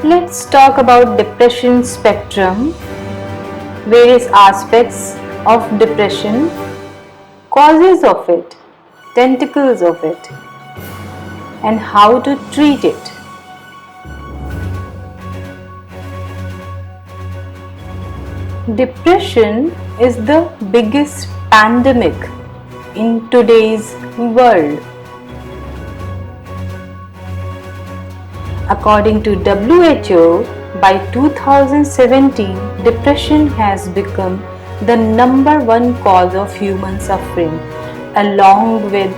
Let's talk about depression spectrum, various aspects of depression, causes of it, tentacles of it, and how to treat it. Depression is the biggest pandemic in today's world. According to WHO, by 2017, depression has become the #1 cause of human suffering, along with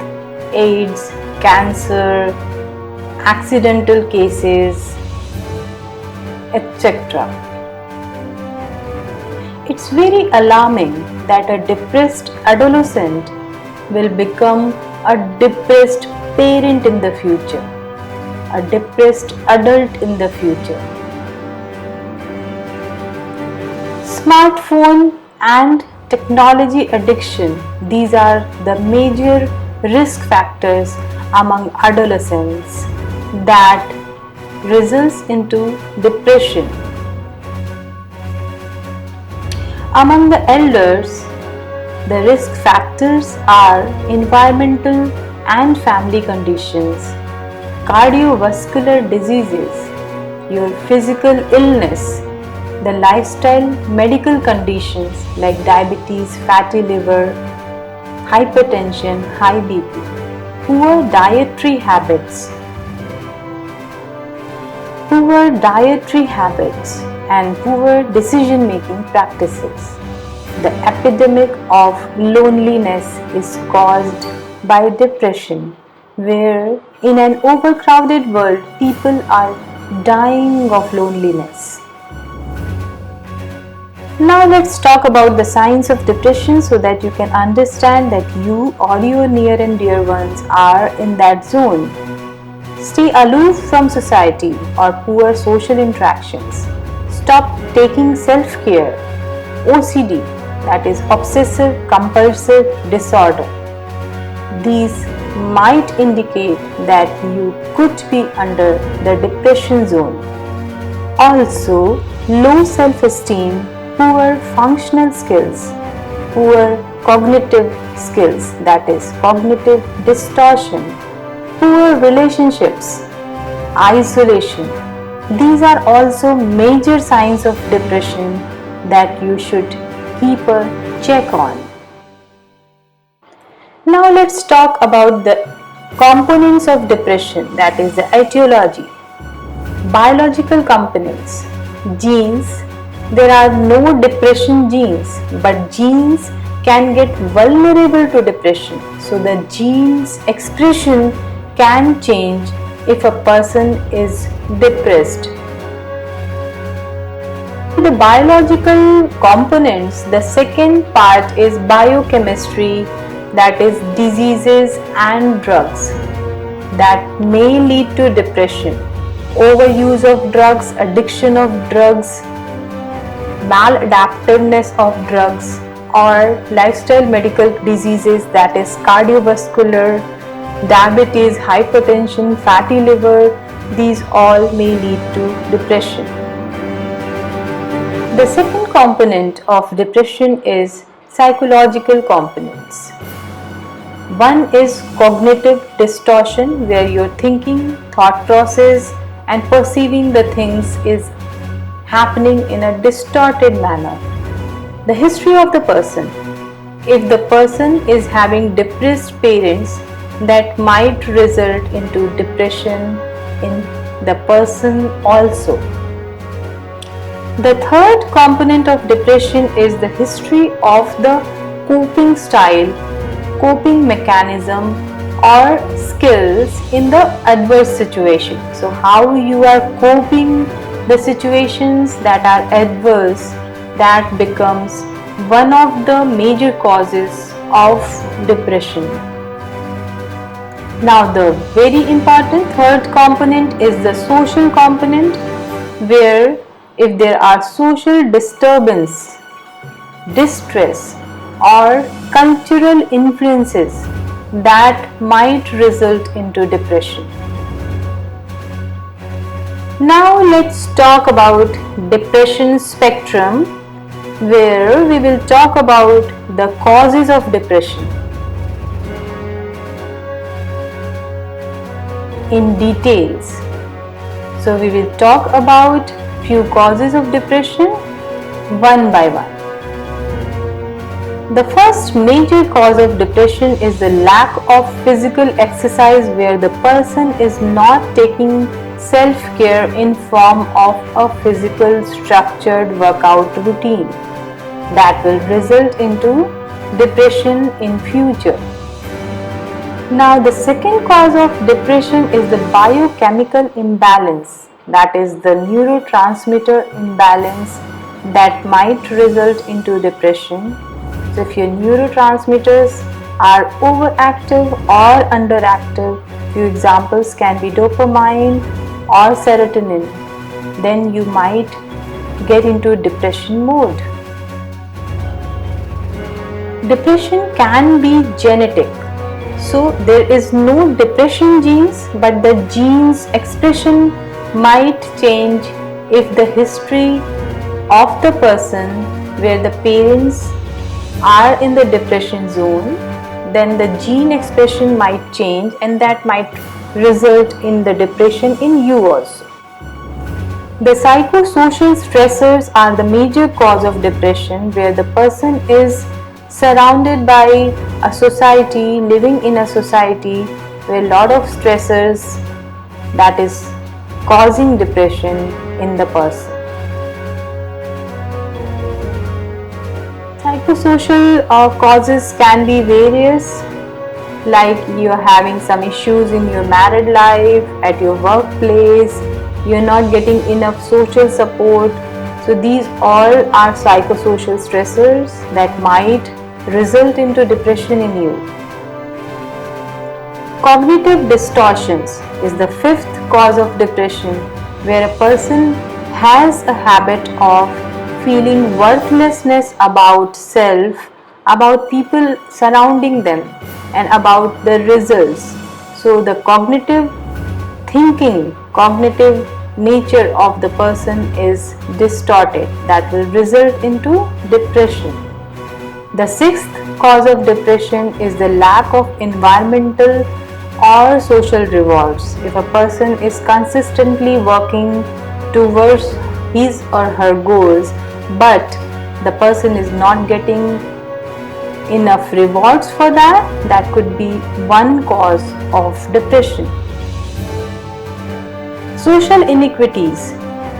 AIDS, cancer, accidental cases, etc. It's very alarming that a depressed adolescent will become a depressed parent in the future, a depressed adult in the future. Smartphone and technology addiction, these are the major risk factors among adolescents that results into depression. Among the elders, the risk factors are environmental and family conditions, cardiovascular diseases, your physical illness, the lifestyle medical conditions like diabetes, fatty liver, hypertension, high BP, poor dietary habits, and poor decision-making practices. The epidemic of loneliness is caused by depression, where in an overcrowded world, people are dying of loneliness. Now let's talk about the signs of depression so that you can understand that you or your near and dear ones are in that zone. Stay aloof from society or poor social interactions. Stop taking self-care, OCD, that is obsessive compulsive disorder. These might indicate that you could be under the depression zone. Also, low self-esteem, poor functional skills, poor cognitive skills, that is cognitive distortion, poor relationships, isolation. These are also major signs of depression that you should keep a check on. Now let's talk about the components of depression, that is the etiology. Biological components, genes. There are no depression genes, but genes can get vulnerable to depression. So the genes expression can change if a person is depressed. The biological components, the second part is biochemistry, that is diseases and drugs that may lead to depression. Overuse of drugs, addiction of drugs, maladaptiveness of drugs, or lifestyle medical diseases, that is cardiovascular, diabetes, hypertension, fatty liver, these all may lead to depression. The second component of depression is psychological components. One is cognitive distortion, where your thinking, thought process and perceiving the things is happening in a distorted manner. The history of the person. If the person is having depressed parents, that might result into depression in the person also. The third component of depression is the history of the coping style, coping mechanism or skills in the adverse situation. So how you are coping the situations that are adverse, that becomes one of the major causes of depression. Now the very important third component is the social component, where if there are social disturbance, distress or cultural influences that might result into depression. Now let's talk about depression spectrum, where we will talk about the causes of depression in details. So we will talk about few causes of depression one by one. The first major cause of depression is the lack of physical exercise, where the person is not taking self-care in form of a physical structured workout routine that will result into depression in future. Now the second cause of depression is the biochemical imbalance, that is the neurotransmitter imbalance that might result into depression. So if your neurotransmitters are overactive or underactive, few examples can be dopamine or serotonin, then you might get into depression mode. Depression can be genetic. So there is no depression genes, but the genes expression might change if the history of the person where the parents are in the depression zone, then the gene expression might change and that might result in the depression in you also. The psychosocial stressors are the major cause of depression, where the person is surrounded by a society, living in a society where a lot of stressors that is causing depression in the person. Psychosocial causes can be various, like you are having some issues in your married life, at your workplace, you are not getting enough social support. So these all are psychosocial stressors that might result into depression in you. Cognitive distortions is the fifth cause of depression, where a person has a habit of feeling worthlessness about self, about people surrounding them, and about the results. So the cognitive thinking, cognitive nature of the person is distorted, that will result into depression. The sixth cause of depression is the lack of environmental or social rewards. If a person is consistently working towards his or her goals, but the person is not getting enough rewards for that, that could be one cause of depression. Social inequities,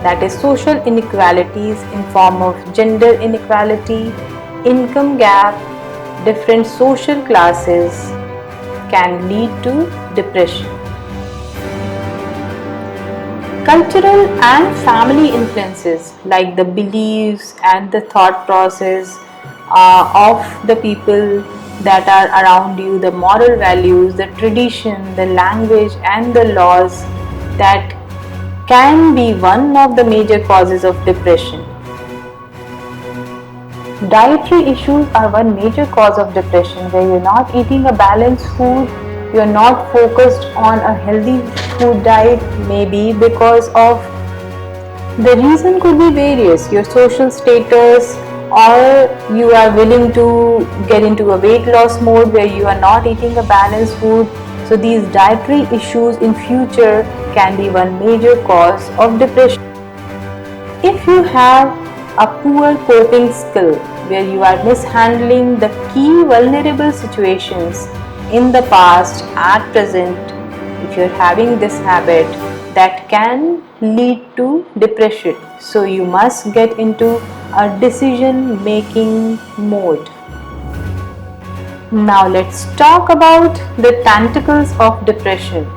that is social inequalities in form of gender inequality, income gap, different social classes can lead to depression. Cultural and family influences, like the beliefs and the thought process of the people that are around you, the moral values, the tradition, the language and the laws, that can be one of the major causes of depression. Dietary issues are one major cause of depression, where you're not eating a balanced food, you're not focused on a healthy food diet, maybe because of the reason could be various, your social status, or you are willing to get into a weight loss mode where you are not eating a balanced food. So these dietary issues in future can be one major cause of depression. If you have a poor coping skill, where you are mishandling the key vulnerable situations in the past, at present, if you are having this habit, that can lead to depression. So you must get into a decision making mode. Now let's talk about the tentacles of depression.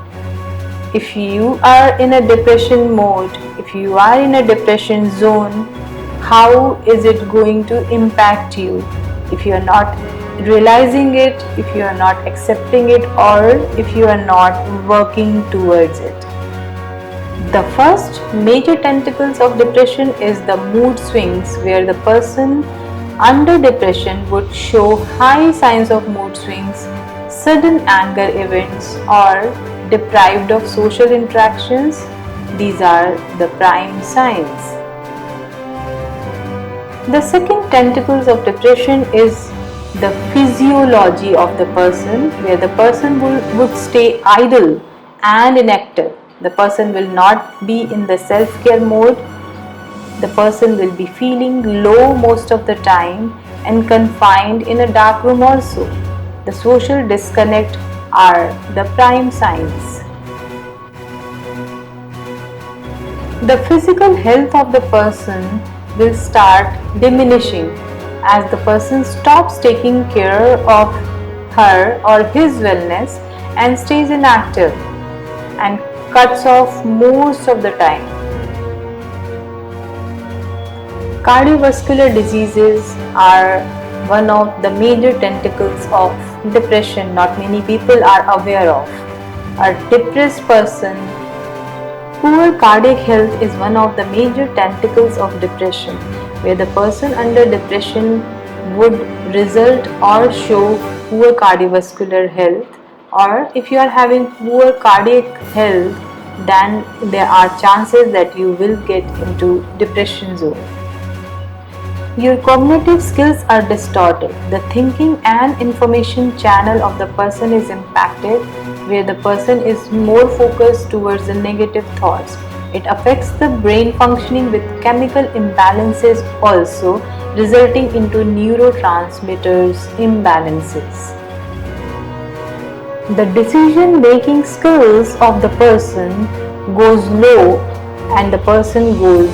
If you are in a depression mode, if you are in a depression zone, how is it going to impact you? If you are not realizing it, if you are not accepting it, or if you are not working towards it. The first major tentacles of depression is the mood swings, where the person under depression would show high signs of mood swings, sudden anger events, or deprived of social interactions, These are the prime signs. The second tentacles of depression is the physiology of the person, where the person would stay idle and inactive. The person will not be in the self-care mode. The person will be feeling low most of the time and confined in a dark room also. The social disconnect are the prime signs. The physical health of the person will start diminishing as the person stops taking care of her or his wellness and stays inactive and cuts off most of the time. Cardiovascular diseases are one of the major tentacles of depression not many people are aware of. A depressed person, poor cardiac health is one of the major tentacles of depression, where the person under depression would result or show poor cardiovascular health, or if you are having poor cardiac health, then there are chances that you will get into depression zone. Your cognitive skills are distorted. The thinking and information channel of the person is impacted, where the person is more focused towards the negative thoughts. It affects the brain functioning with chemical imbalances also, resulting into neurotransmitters imbalances. The decision-making skills of the person goes low, and the person goes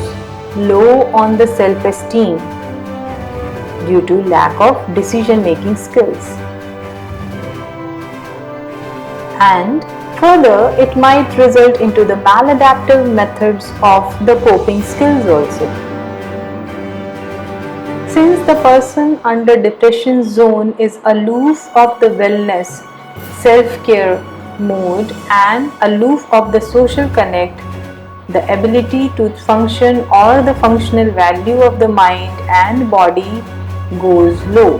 low on the self-esteem due to lack of decision-making skills. And further, it might result into the maladaptive methods of the coping skills also. Since the person under depression zone is aloof of the wellness, self-care mode and aloof of the social connect, the ability to function or the functional value of the mind and body goes low.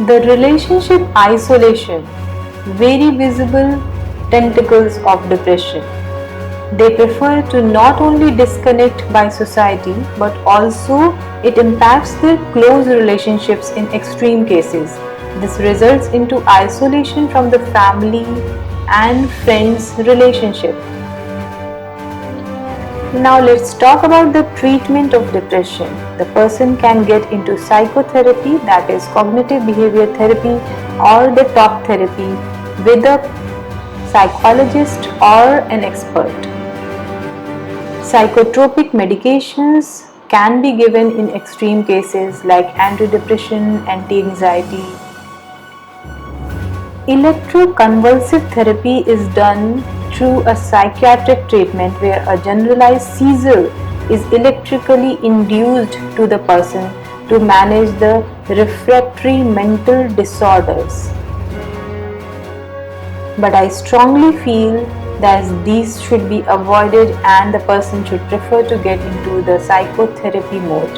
The relationship isolation, very visible tentacles of depression. They prefer to not only disconnect by society, but also it impacts their close relationships in extreme cases. This results into isolation from the family and friends relationship. Now let's talk about the treatment of depression. The person can get into psychotherapy, that is cognitive behavior therapy, or the talk therapy with a psychologist or an expert. Psychotropic medications can be given in extreme cases like antidepressant, anti-anxiety. Electroconvulsive therapy is done through a psychiatric treatment where a generalized seizure is electrically induced to the person to manage the refractory mental disorders. But I strongly feel that these should be avoided and the person should prefer to get into the psychotherapy mode.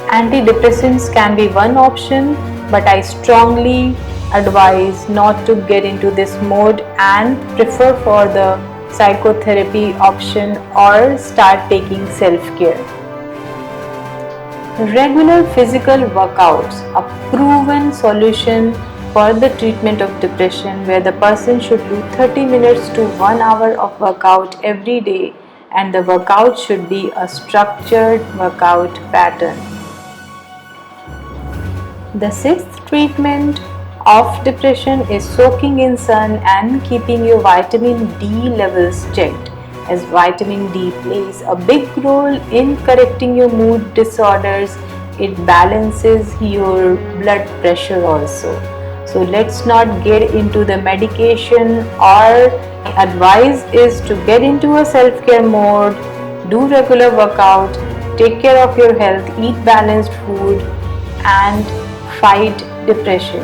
Antidepressants can be one option, but I strongly advise not to get into this mode and prefer for the psychotherapy option or start taking self-care. Regular physical workouts, a proven solution for the treatment of depression, where the person should do 30 minutes to 1 hour of workout every day, and the workout should be a structured workout pattern. The sixth treatment of depression is soaking in sun and keeping your vitamin D levels checked, as vitamin D plays a big role in correcting your mood disorders. It balances your blood pressure also. So let's not get into the medication. Our advice is to get into a self-care mode, do regular workout, take care of your health, eat balanced food and fight depression.